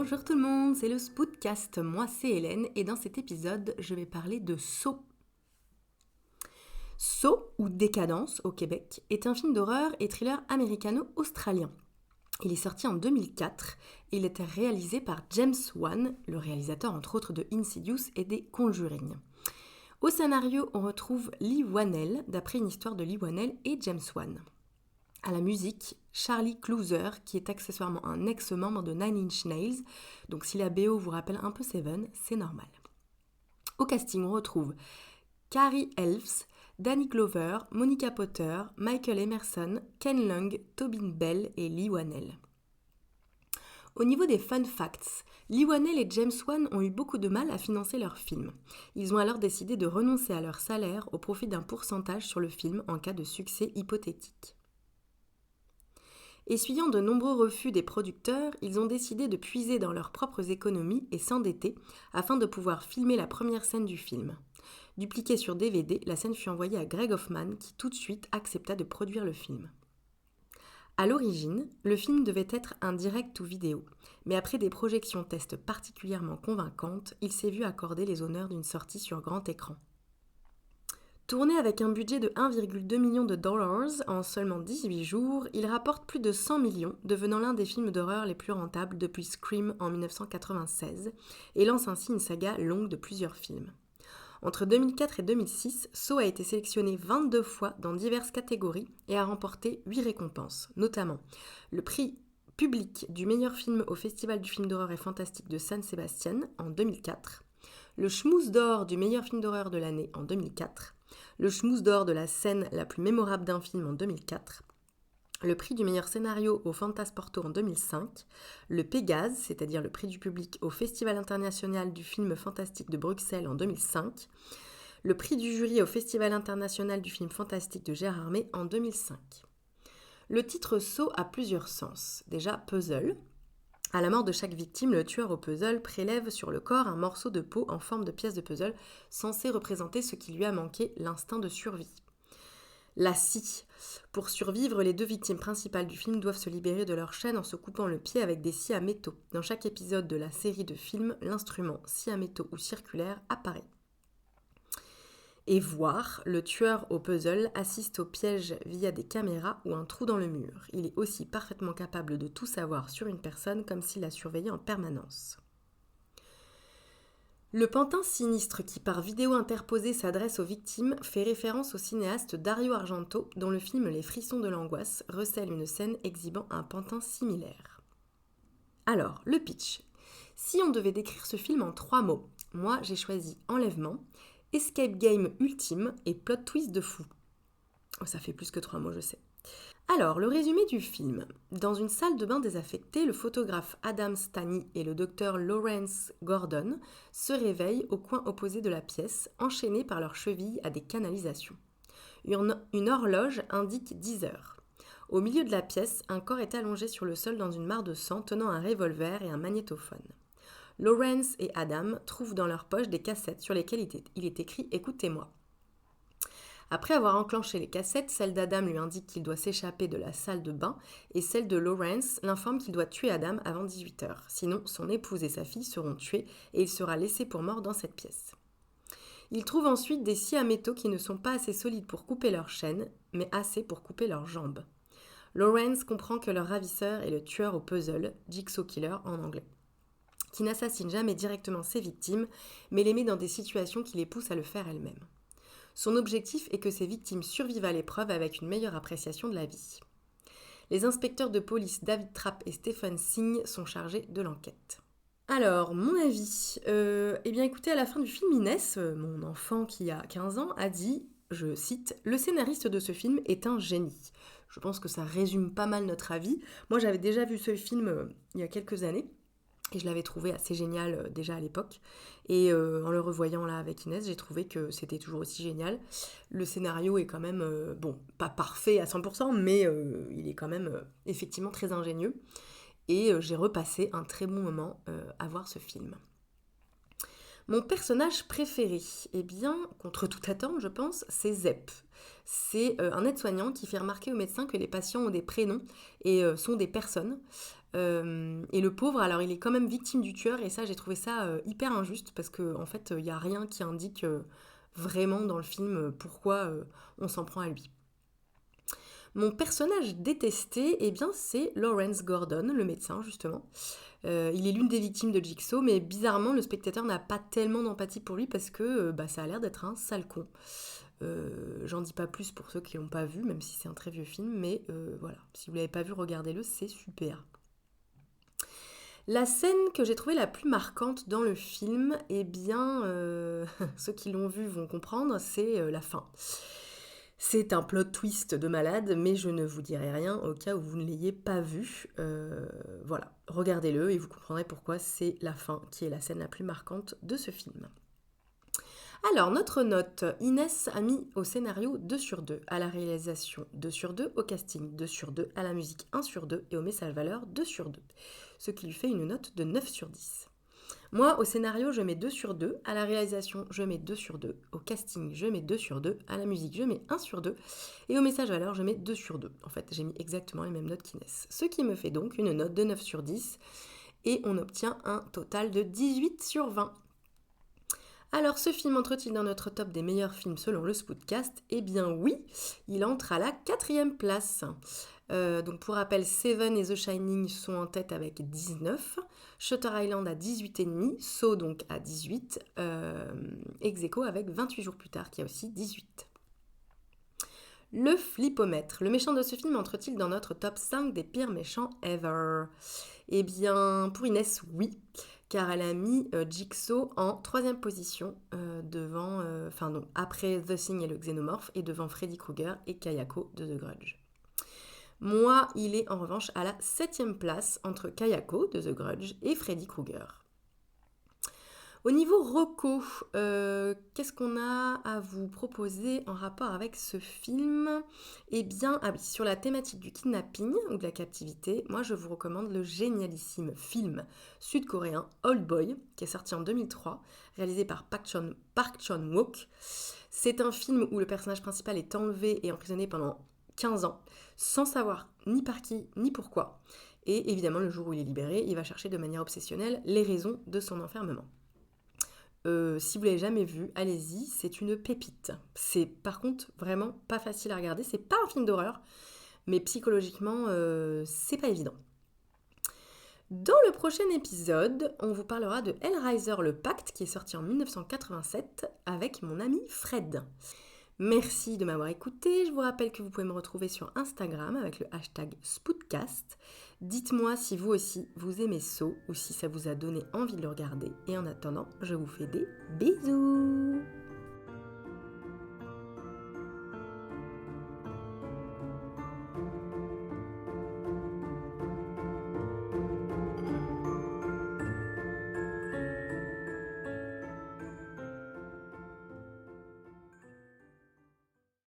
Bonjour tout le monde, c'est le Spoodcast, moi c'est Hélène et dans cet épisode je vais parler de Saw. Saw, ou Décadence au Québec, est un film d'horreur et thriller américano-australien. Il est sorti en 2004 et il était réalisé par James Wan, le réalisateur entre autres de Insidious et des Conjuring. Au scénario, on retrouve Lee Whannell, d'après une histoire de Lee Whannell et James Wan. À la musique, Charlie Clouser, qui est accessoirement un ex-membre de Nine Inch Nails, donc si la BO vous rappelle un peu Seven, c'est normal. Au casting, on retrouve Cary Elwes, Danny Glover, Monica Potter, Michael Emerson, Ken Leung, Tobin Bell et Lee Whannell. Au niveau des fun facts, Lee Whannell et James Wan ont eu beaucoup de mal à financer leur film. Ils ont alors décidé de renoncer à leur salaire au profit d'un pourcentage sur le film en cas de succès hypothétique. Essuyant de nombreux refus des producteurs, ils ont décidé de puiser dans leurs propres économies et s'endetter afin de pouvoir filmer la première scène du film. Dupliquée sur DVD, la scène fut envoyée à Greg Hoffman qui tout de suite accepta de produire le film. À l'origine, le film devait être un direct-to-vidéo, mais après des projections tests particulièrement convaincantes, il s'est vu accorder les honneurs d'une sortie sur grand écran. Tourné avec un budget de 1,2 million de dollars en seulement 18 jours, il rapporte plus de 100 millions, devenant l'un des films d'horreur les plus rentables depuis Scream en 1996, et lance ainsi une saga longue de plusieurs films. Entre 2004 et 2006, Saw a été sélectionné 22 fois dans diverses catégories et a remporté 8 récompenses, notamment le prix public du meilleur film au Festival du film d'horreur et fantastique de San Sebastian en 2004, le Schmooze d'or du meilleur film d'horreur de l'année en 2004, le Schmooze d'or de la scène la plus mémorable d'un film en 2004, le prix du meilleur scénario au Fantasporto en 2005, le Pégase, c'est-à-dire le prix du public au Festival international du film fantastique de Bruxelles en 2005, le prix du jury au Festival international du film fantastique de Gérardmer en 2005. Le titre Saw a plusieurs sens. Déjà, puzzle. À la mort de chaque victime, le tueur au puzzle prélève sur le corps un morceau de peau en forme de pièce de puzzle censé représenter ce qui lui a manqué, l'instinct de survie. La scie. Pour survivre, les deux victimes principales du film doivent se libérer de leur chaîne en se coupant le pied avec des scies à métaux. Dans chaque épisode de la série de films, l'instrument scie à métaux ou circulaire apparaît. Et voir, le tueur au puzzle assiste au piège via des caméras ou un trou dans le mur. Il est aussi parfaitement capable de tout savoir sur une personne comme s'il la surveillait en permanence. Le pantin sinistre qui par vidéo interposée s'adresse aux victimes fait référence au cinéaste Dario Argento dont le film Les frissons de l'angoisse recèle une scène exhibant un pantin similaire. Alors, le pitch. Si on devait décrire ce film en 3 mots, moi j'ai choisi enlèvement, escape game ultime et plot twist de fou. Oh, ça fait plus que 3 mots, je sais. Alors, le résumé du film. Dans une salle de bain désaffectée, le photographe Adam Stany et le docteur Lawrence Gordon se réveillent au coin opposé de la pièce, enchaînés par leurs chevilles à des canalisations. Une horloge indique 10 heures. Au milieu de la pièce, un corps est allongé sur le sol dans une mare de sang tenant un revolver et un magnétophone. Lawrence et Adam trouvent dans leur poche des cassettes sur lesquelles il est écrit « Écoutez-moi ». Après avoir enclenché les cassettes, celle d'Adam lui indique qu'il doit s'échapper de la salle de bain et celle de Lawrence l'informe qu'il doit tuer Adam avant 18h. Sinon, son épouse et sa fille seront tuées et il sera laissé pour mort dans cette pièce. Il trouve ensuite des scies à métaux qui ne sont pas assez solides pour couper leurs chaînes, mais assez pour couper leurs jambes. Lawrence comprend que leur ravisseur est le tueur au puzzle, Jigsaw Killer en anglais, qui n'assassine jamais directement ses victimes, mais les met dans des situations qui les poussent à le faire elles-mêmes. Son objectif est que ses victimes survivent à l'épreuve avec une meilleure appréciation de la vie. Les inspecteurs de police David Trapp et Stephen Singh sont chargés de l'enquête. Alors, mon avis, écoutez, à la fin du film, Inès, mon enfant qui a 15 ans, a dit, je cite, « Le scénariste de ce film est un génie ». Je pense que ça résume pas mal notre avis. Moi, j'avais déjà vu ce film il y a quelques années. Et je l'avais trouvé assez génial déjà à l'époque. Et en le revoyant là avec Inès, j'ai trouvé que c'était toujours aussi génial. Le scénario est quand même, pas parfait à 100%, mais il est quand même effectivement très ingénieux. Et j'ai repassé un très bon moment à voir ce film. Mon personnage préféré, eh bien, contre toute attente, je pense, c'est Zep. C'est un aide-soignant qui fait remarquer aux médecins que les patients ont des prénoms et sont des personnes. Et le pauvre, alors il est quand même victime du tueur, et ça j'ai trouvé ça hyper injuste, parce qu'en fait il n'y a rien qui indique vraiment dans le film pourquoi on s'en prend à lui. Mon personnage détesté, eh bien, c'est Lawrence Gordon, le médecin, justement. Il est l'une des victimes de Jigsaw, mais bizarrement, le spectateur n'a pas tellement d'empathie pour lui parce que ça a l'air d'être un sale con. J'en dis pas plus pour ceux qui l'ont pas vu, même si c'est un très vieux film, mais voilà. Si vous l'avez pas vu, regardez-le, c'est super. La scène que j'ai trouvée la plus marquante dans le film, eh bien, ceux qui l'ont vu vont comprendre, c'est la fin. C'est un plot twist de malade, mais je ne vous dirai rien au cas où vous ne l'ayez pas vu. Voilà, regardez-le et vous comprendrez pourquoi c'est la fin qui est la scène la plus marquante de ce film. Alors, notre note, Inès a mis au scénario 2 sur 2, à la réalisation 2 sur 2, au casting 2 sur 2, à la musique 1 sur 2 et au message valeur 2 sur 2, ce qui lui fait une note de 9 sur 10. Moi, au scénario, je mets 2 sur 2, à la réalisation, je mets 2 sur 2, au casting, je mets 2 sur 2, à la musique, je mets 1 sur 2, et au message valeur, je mets 2 sur 2. En fait, j'ai mis exactement les mêmes notes qu'Inès. Ce qui me fait donc une note de 9 sur 10, et on obtient un total de 18 sur 20. Alors, ce film entre-t-il dans notre top des meilleurs films selon le Spoodcast ? Eh bien oui, il entre à la 4e place. Donc pour rappel, Seven et The Shining sont en tête avec 19, Shutter Island à 18,5, Saw donc à 18, ex aequo avec 28 jours plus tard qui a aussi 18. Le flipomètre. Le méchant de ce film entre-t-il dans notre top 5 des pires méchants ever ? Eh bien, pour Inès, oui, car elle a mis Jigsaw en 3e position, après The Thing et le Xénomorphe, et devant Freddy Krueger et Kayako de The Grudge. Moi, il est en revanche à la 7e place entre Kayako de The Grudge et Freddy Krueger. Au niveau reco, qu'est-ce qu'on a à vous proposer en rapport avec ce film ? Eh bien, sur la thématique du kidnapping ou de la captivité, moi je vous recommande le génialissime film sud-coréen Old Boy, qui est sorti en 2003, réalisé par Park Chan-wook. C'est un film où le personnage principal est enlevé et emprisonné pendant 15 ans, sans savoir ni par qui ni pourquoi. Et évidemment, le jour où il est libéré, il va chercher de manière obsessionnelle les raisons de son enfermement. Si vous l'avez jamais vu, allez-y, c'est une pépite. C'est par contre vraiment pas facile à regarder, c'est pas un film d'horreur, mais psychologiquement, c'est pas évident. Dans le prochain épisode, on vous parlera de Hellraiser le Pacte, qui est sorti en 1987 avec mon ami Fred. Merci de m'avoir écouté. Je vous rappelle que vous pouvez me retrouver sur Instagram avec le hashtag Spoodcast. Dites-moi si vous aussi vous aimez Saw ou si ça vous a donné envie de le regarder. Et en attendant, je vous fais des bisous.